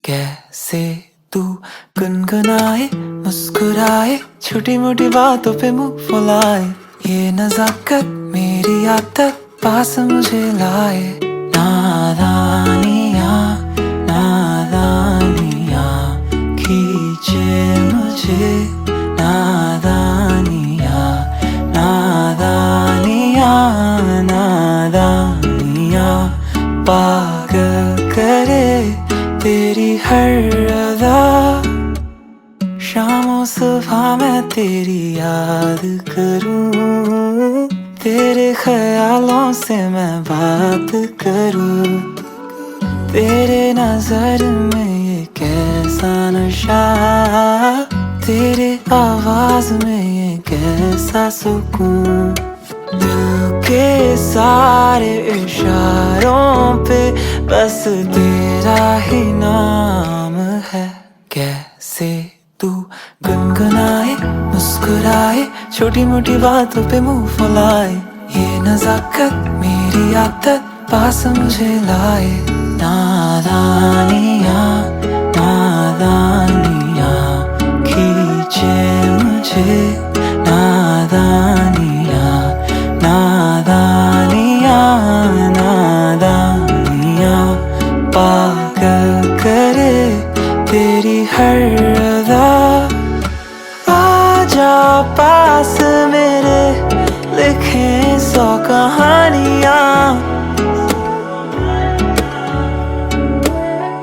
कैसे तू गुनगुनाए मुस्कुराए छोटी मोटी बातों पे मुंह फुलाए ये नजाकत मेरी आदत पास मुझे लाए नादानियाँ नादानियाँ खींचे मुझे नादानियाँ नादानियाँ नादानियाँ पागल करे तेरी हर अदा शामों सुबह मैं तेरी याद करूं तेरे ख्यालों से मैं बात करूं तेरे नजर में ये कैसा नशा तेरे आवाज में ये कैसा सुकून दिल के सारे इशारों पे बस तेरा ही नाम है कैसे तू गुनगुनाए मुस्कुराए छोटी मोटी बातों पे मुंह फुलाए ये नजाकत मेरी आदत पास मुझे लाए नादानियाँ नादानियाँ खींचे मुझे नादानियाँ नादानियाँ नादानियाँ पागल करे तेरी हर अदा आजा पास मेरे लिखे 100 कहानियाँ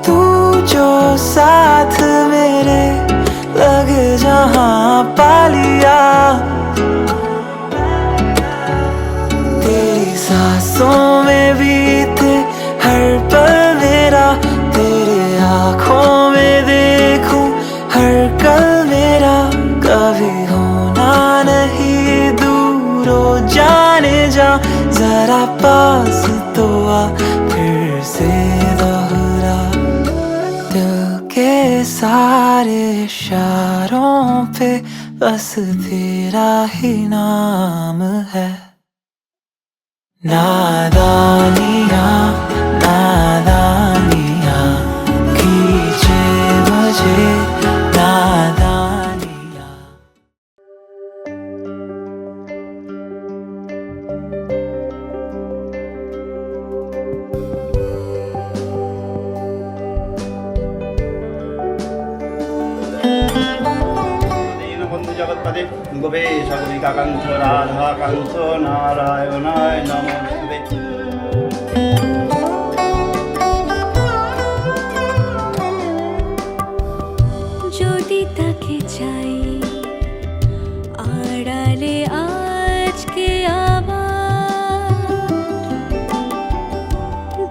तू जो साथ मेरे लग जहाँ पा लिया तेरी सांसों में बीते हर पल मेरा तेरे आँखों में देखूं हर कल मेरा कभी होना नहीं दूर हो जाने जा जरा पास तो आ फिर से दोहरा दिल के सारे इशारों पे बस तेरा ही नाम है नादानियाँ नादानियाँ खींचे मुझे नादानियाँ दीनबन्धु जगत्पते गोपेश गोपिकाकान्त राधाकान्त नारायणाय नमोस्तुते যদি তাকে চাই আড়ালে আজকে আবার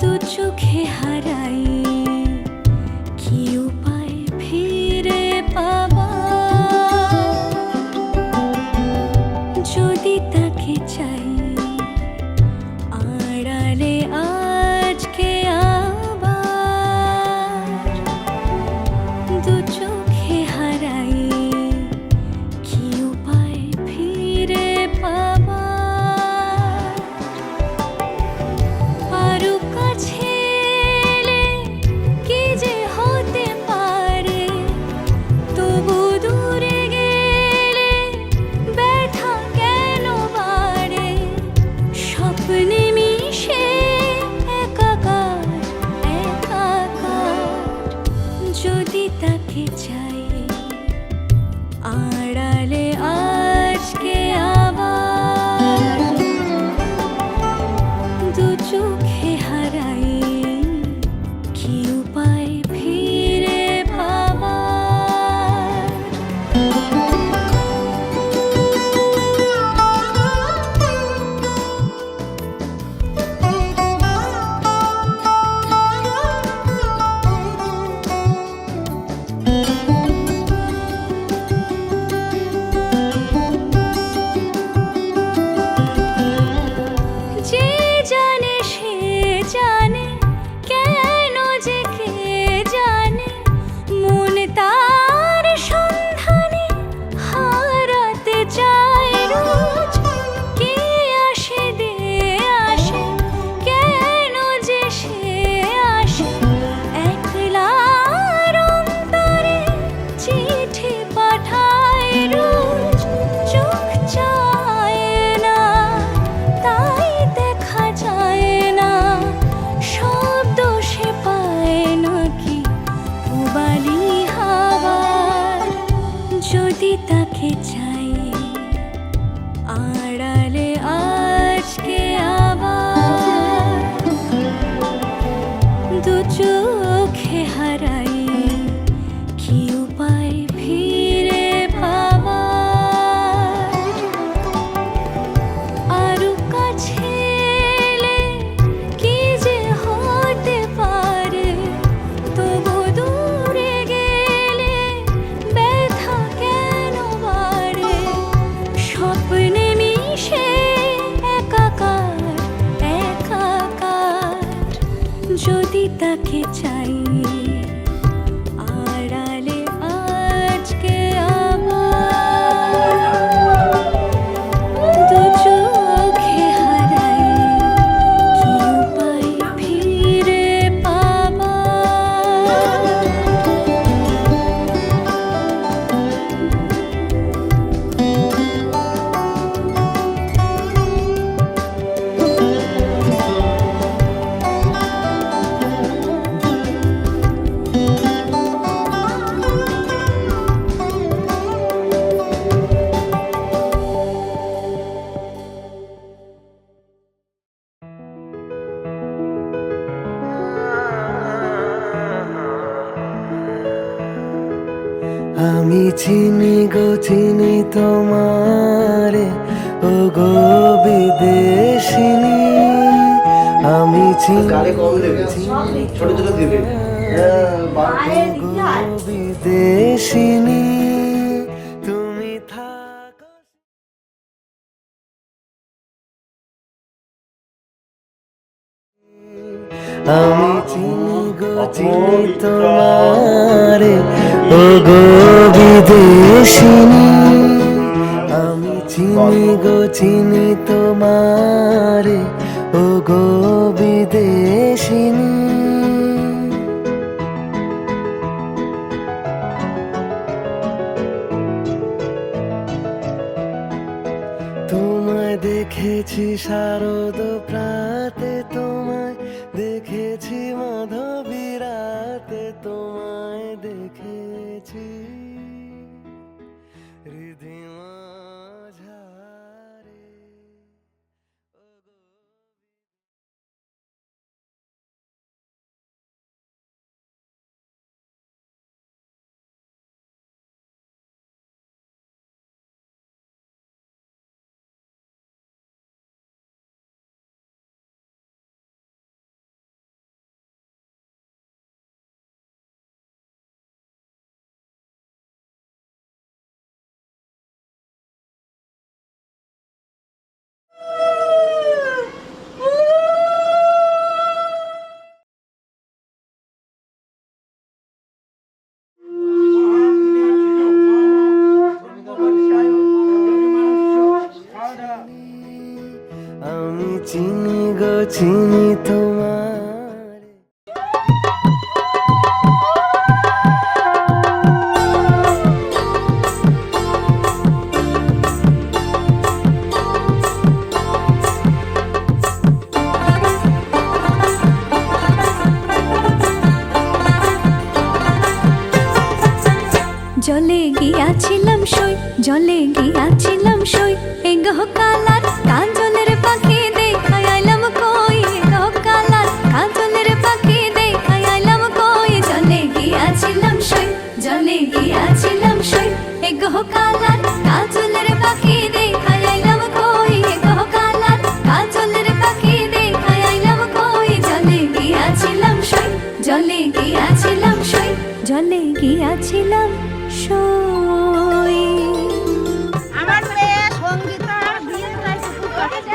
দু চোখে হারাই কি উপায় ফিরে পাবার যদি তাকে চাই আড়ালে আজকে আবার দু চোখে হারাই কি উপায় ফিরে পাবার আরো কাছে এলে কি যে হতে পারে তবু দূরে গেলে ব্যথা কেন বাড়ে স্বপ্নে মিশে একাকার একাকার যদি তাকে চাই আড়ালে আজকে আবার দু চোখে হারাই কি উপায় ফিরে পাবার যদি তাকে চাই আড়ালে আজকে আবার দু চোখে হারাই কি উপায় ফিরে পাবার আরো কাছে এলে কি যে হতে পারে তবু দূরে গেলে ব্যথা কেন বাড়ে স্বপ্নে মিশে একাকার একাকার যদি তাকে চাই আড়ালে আজকে আবার দু চোখে হারাই কি উপায় ফিরে পাবার আমি চিনি গো চিনি তোমারে ও গো বিদেশিনী আমি চিনি গো চিনি ছোট ছোট দিবে বিদেশিনী তুমি থাকো আমি চিনি গো চিনি তোমারে ও গো বিদেশিনী আমি চিনি গো চিনি তোমারে ও গো বিদেশিনী তোমায় দেখেছি শারদ প্রাতে তোমায় দেখেছি মাধবী রাতে তোমায় দেখেছি হৃদিমা ঝারে আমি চিনি গো চিনি তোমারে জলে গিয়াছিলাম সই জলে গিয়াছিলাম সই এগো কালার কাজলের পাখি দেখাই আইলাম কই এগো কালার কাজলের পাখি দেখাই আইলাম কই জলে গিয়াছিলাম সই জলে গিয়াছিলাম সই এগো কালার কাজলের পাখি দেখাই আইলাম কই এগো কালার কাজলের পাখি দেখাই আইলাম কই জলে গিয়াছিলাম সই জলে গিয়াছিলাম সই জলে গিয়াছিলাম সই আমার মেয়ে সঙ্গীতার বিয়ে হয়েছে খুব কষ্টে।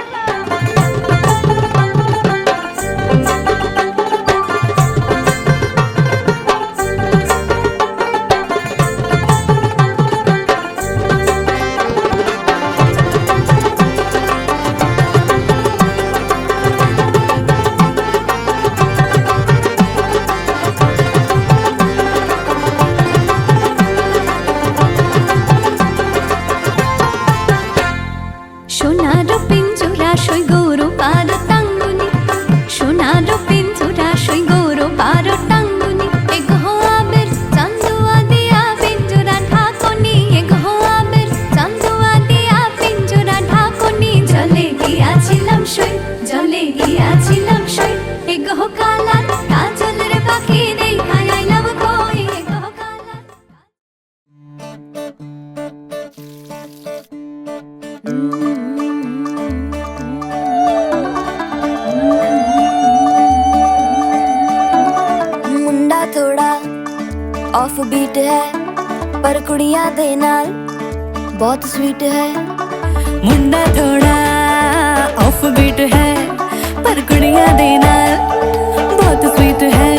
ऑफ बीट है पर कुड़ियां दे नाल बहुत स्वीट है। मुंडा थोड़ा ऑफ बीट है पर कुड़ियां दे नाल बहुत स्वीट है।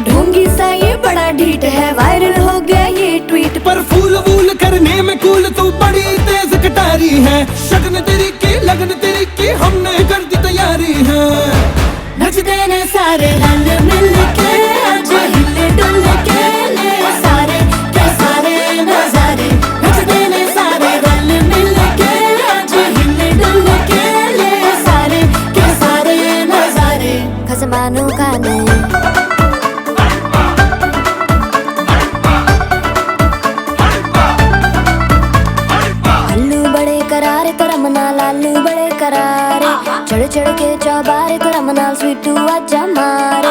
ढोंगी सा ये बड़ा ढीठ है, वायरल हो गया ये ट्वीट। पर फूल वूल करने में कूल तू बड़ी तेज कटारी है। शगन तेरी की लगन तेरी की हमने कर दी तैयारी है। नचते ने सारे रंग मिल के आज हिले डुल के ले सारे के सारे नजारे। नचते ने सारे रंग मिल के आज हिले डुल के ले सारे के सारे नजारे। खसमानों का नहीं करारे तो रमना लालू बड़े करारे। चढ़ चढ़ के चौबारे तो रमना स्वीटू आजा मारे।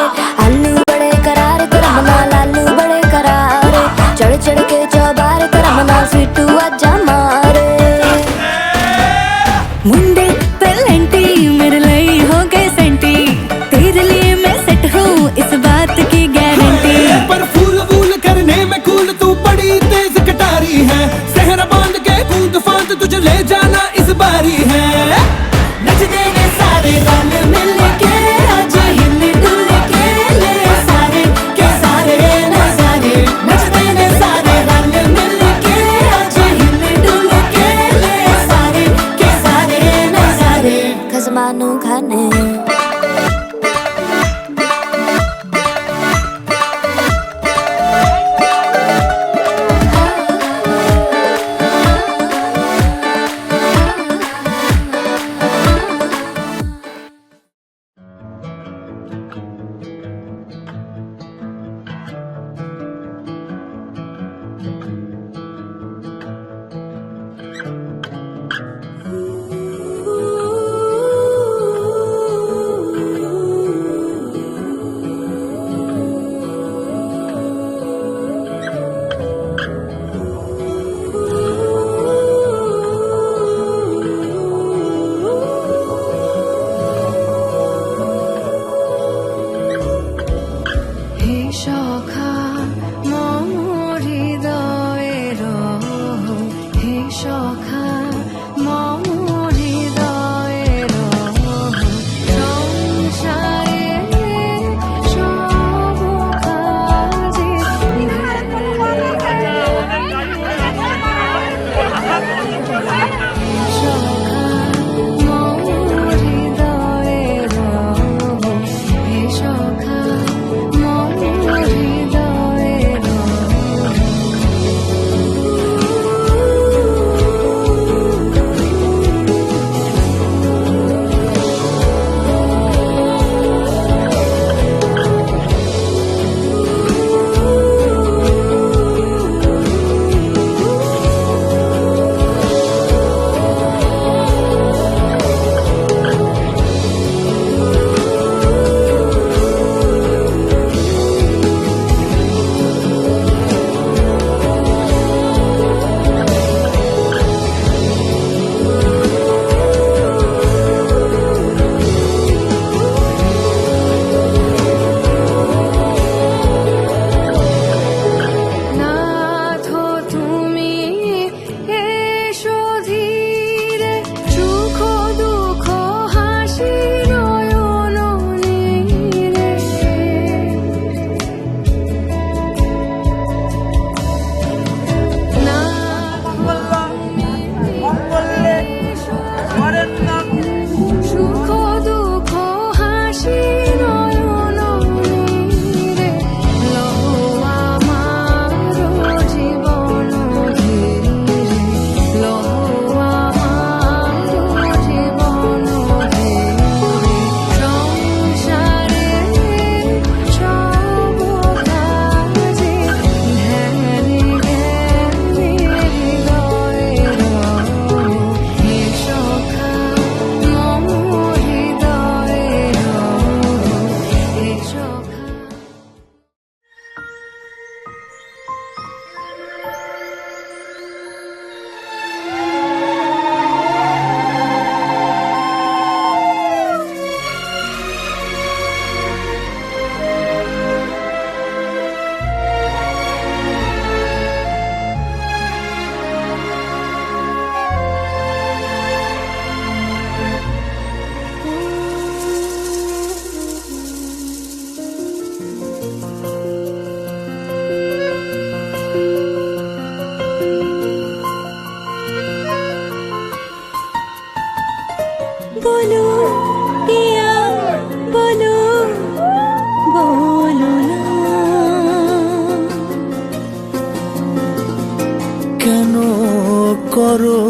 করো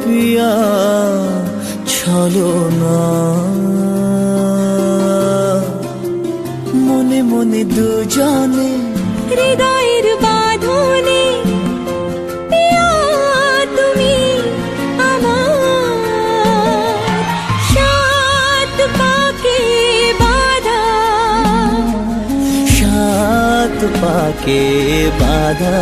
পিয়া ছলনা, মনে মনে দুজনে হৃদয়ের বাঁধনে পিয়া তুমি আমার, সাত পাকে বাঁধা, সাত পাকে বাঁধা।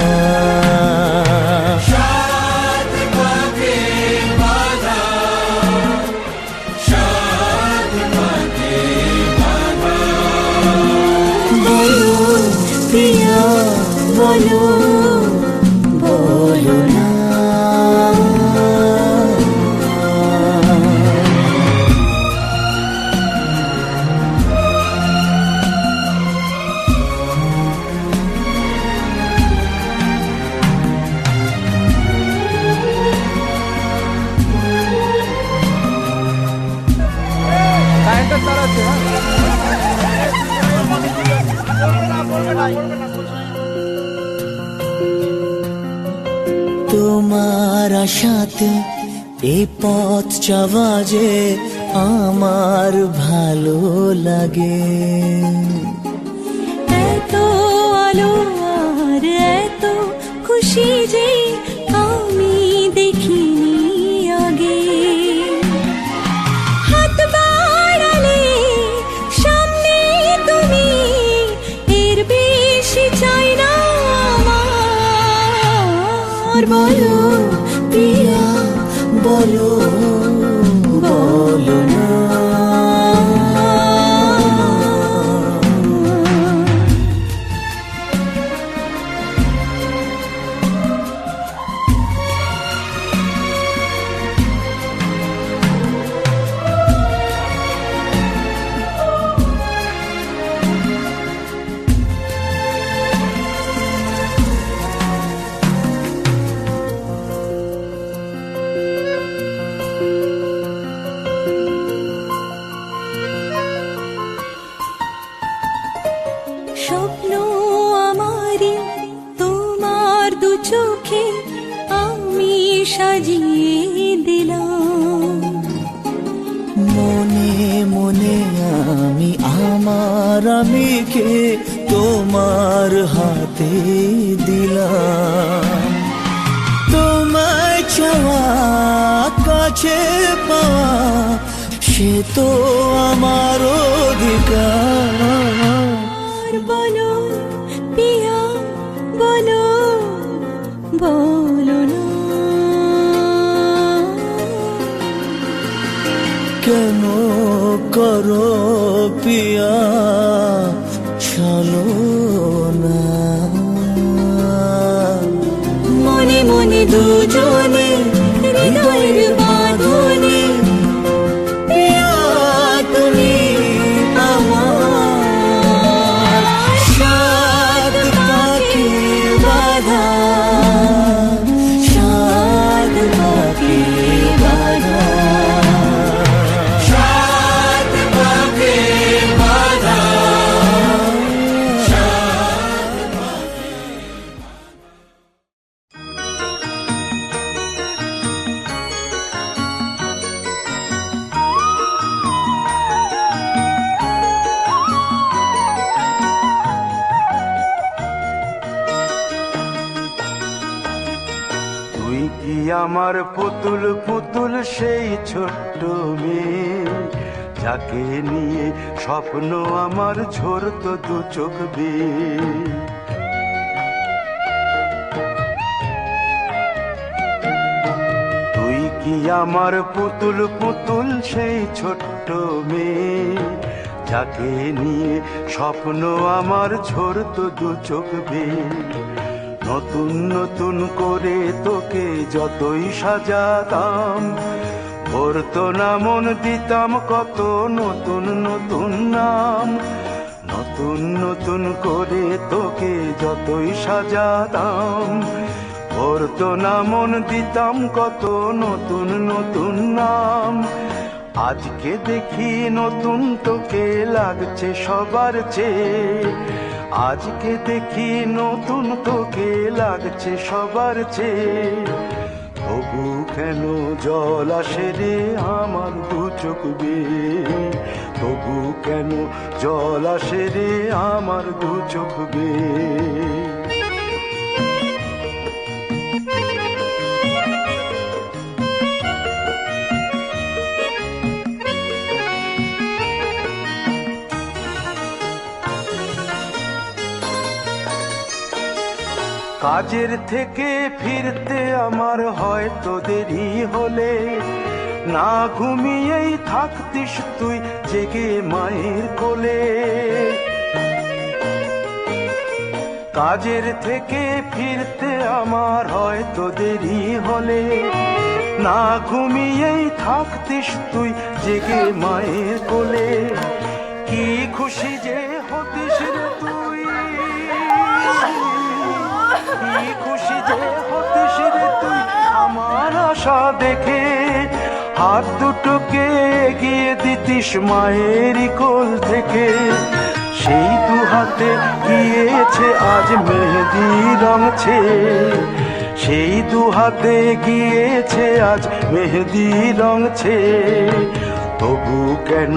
বলো পিয়া বলো, বলো না। তোমার আশাতে এই পথ চাওয়া যে আমার ভালো লাগে। এত আলো আর এত খুশি যে আমি দেখিনি আগে। হাত বাড়ালে সামনে তুমি, এর বেশি চাই না আমার। বলো পিয়া বলো, বলো না। স্বপ্ন আমারি তোমার দু চোখে আমি সাজিয়ে দিলাম। মনে মনে আমি আমার আমিকে তোমার হাতে দিলাম। তোমায় চাওয়া কাছে পাওয়া সে তো আমার অধিকার। বলো পিয়া বলো, বলো না। কেন করো পিয়া ছলনা, মনে মনে দুজনে হৃদয়ের বাঁধনে পিয়া তুমি আমার, সাত পাকে বাঁধা, সাত পাকে বাঁধা, সাত পাকে বাঁধা। তুই কি আমার পুতুল পুতুল সেই ছোট্ট মেয়ে, যাকে নিয়ে স্বপ্ন আমার ঝরতো দু চোখ বেয়ে। তুই কি আমার পুতুল পুতুল সেই ছোট্ট মেয়ে, যাকে নিয়ে স্বপ্ন আমার ঝরতো দু চোখ বেয়ে। নতুন নতুন করে তোকে যতই সাজাতাম, ভরতো না মন দিতাম কত নতুন নতুন নাম। নতুন নতুন করে তোকে যতই সাজাতাম, ভরতো না মন দিতাম কত নতুন নতুন নাম। আজকে দেখি নতুন তোকে লাগছে সবার চেয়ে, আজকে দেখি নতুন তোকে লাগছে সবার চেয়ে। তবু কেন জল আসে রে আমার দু চোখ বেয়ে, তবু কেন জল আসে রে আমার দু চোখ বেয়ে। কাজের থেকে ফিরতে আমার হয়তো দেরি হলে, না ঘুমিয়েই থাকতিস তুই জেগে মায়ের কোলে। কাজের থেকে ফিরতে আমার হয়তো দেরি হলে, না ঘুমিয়েই থাকতিস তুই জেগে মায়ের কোলে। কি খুশি যে হতিস রে তুই, কি খুশি যে হতিস রে তুই আমার আশা দেখে। হাত দুটোকে এগিয়ে দিতিস মায়েরই কোল থেকে, সেই দু হাতে গিয়েছে আজ মেহেদি রঙছে, সেই দু হাতে গিয়েছে আজ মেহেদি রঙছে। তবু কেন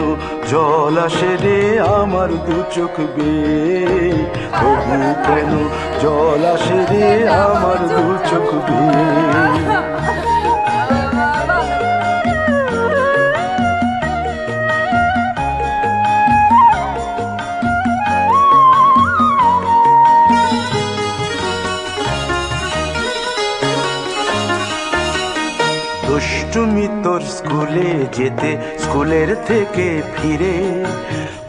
জল আসে রে আমার দু চোখ বেয়ে, তবু কেন জল আসে রে আমার দু চোখ বেয়ে। দুষ্টুমি তোর স্কুলে যেতে, স্কুলের থেকে ফিরে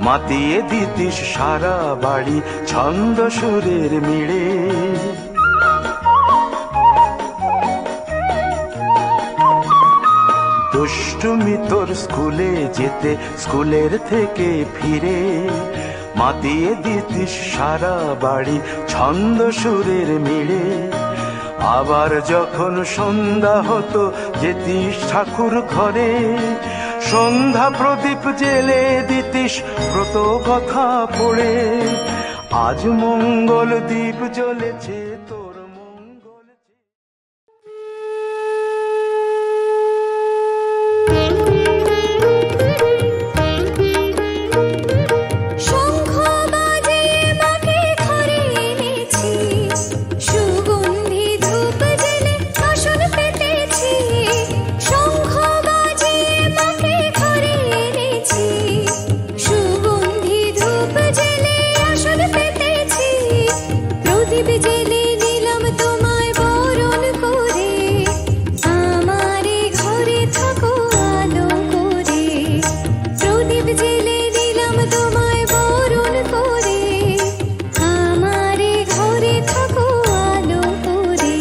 মাতিয়ে দিতিস সারা বাড়ি ছন্দ সুরের মিড়ে। দুষ্টুমি তোর স্কুলে যেতে, স্কুলের থেকে ফিরে মাতিয়ে দিতিস সারা বাড়ি ছন্দ সুরের মিড়ে। আবার যখন সন্ধ্যা হতো যেতিস ঠাকুর ঘরে, সন্ধ্যা প্রদীপ জেলে দিতিস ব্রত কথা পড়ে। আজ মঙ্গল দ্বীপ জ্বলেছে তোর মঙ্গল। শঙ্খ বাজিয়ে মাকে ঘরে এনেছি, সুগন্ধি ধূপ জেলে আসন পেতেছি। শঙ্খ বাজিয়ে মাকে ঘরে এনেছি, সুগন্ধি ধূপ জেলে আসন পেতেছি। প্রদীপ জেলে নিলাম তোমায় বরণ করে, আমারে ঘরে থাকো আলো করে। প্রদীপ জেলে নিলাম তোমায় বরণ করে, আমারে ঘরে থাকো আলো করে।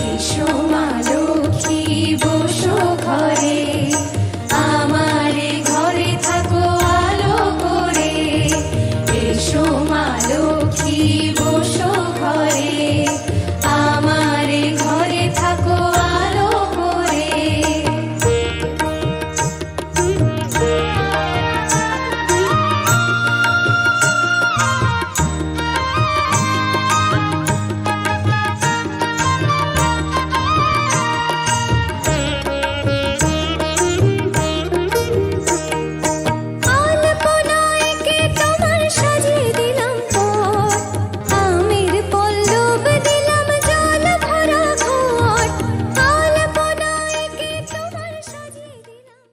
এসো মা লক্ষ্মী বসো ঘরে, আমারে ঘরে থাকো আলো করে। এসো মা লক্ষ্মী বসো ঘরে, আমারে ঘরে থাকো আলো করে। আলপনায় কে তোমার সাজিয়ে দিলাম পট, আমের পল্লব দিলাম জল ভরা ঘট। আলপনায় কে তোমার সাজিয়ে দিলাম।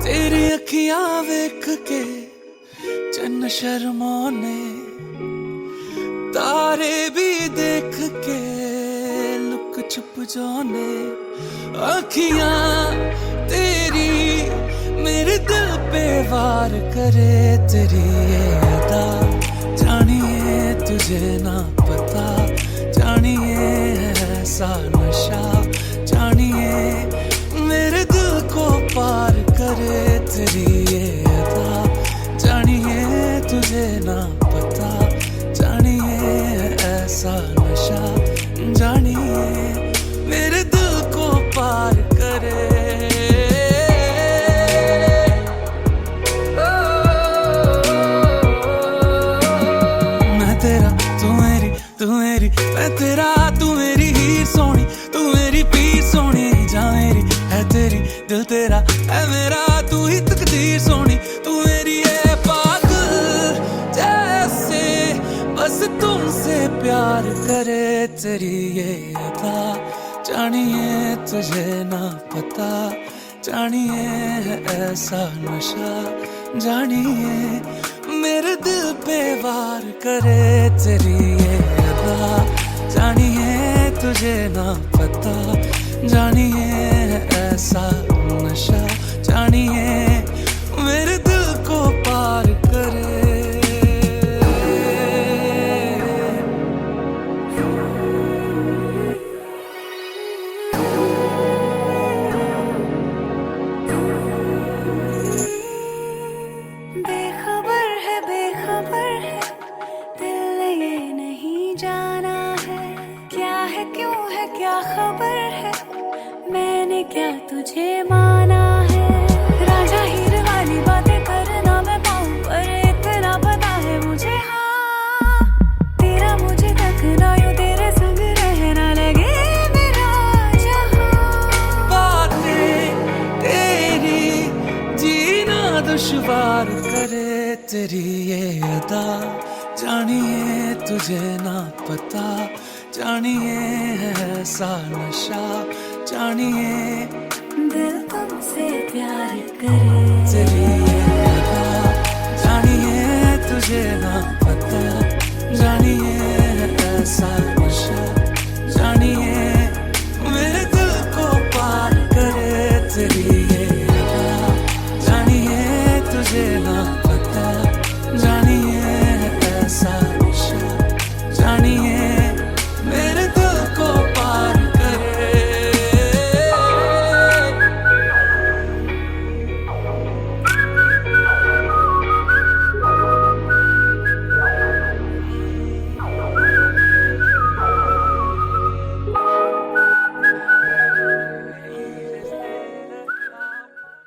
तेरी अखियां वेख के चन्न शर्माने, तारे भी देख के लुक छुप जाने। अखियां तेरी मेरे दिल पे वार करे, तेरी ये अदा जानिए तुझे ना पता, जानिए ऐसा नशा, जानिए मेरे दिल को पार करे। तेरी ये अदा जानिए तुझे ना पता, जानिए ऐसा नशा, जानिए मेरे दिल को पार करे। जानिए तुझे ना पता, जानिए है ऐसा नशा, जानिए मेरे दिल पे वार करे तेरी ये अदा, जानिए तुझे ना पता, जानिए है ऐसा नशा, जानिए मेरे दिल को पार करे। बेखबर है दिल ने ये नहीं जाना है, क्या है क्यों है क्या खबर है, मैंने क्या तुझे माना है। राजा हीर वाली बातें करना मैं पाऊं, पर इतना पता है मुझे, हाँ तेरा मुझे तकना यूं तेरे संग रहना लगे मेरा जहां। बातें तेरी जीना दुश्वार करे तेरी ये अदा, जानिए तुझे ना पता, जानिए है ऐसा नशा, जानिए दिल तुमसे प्यार करे तेरी ये अदा, जानिए तुझे ना पता, जानिए है ऐसा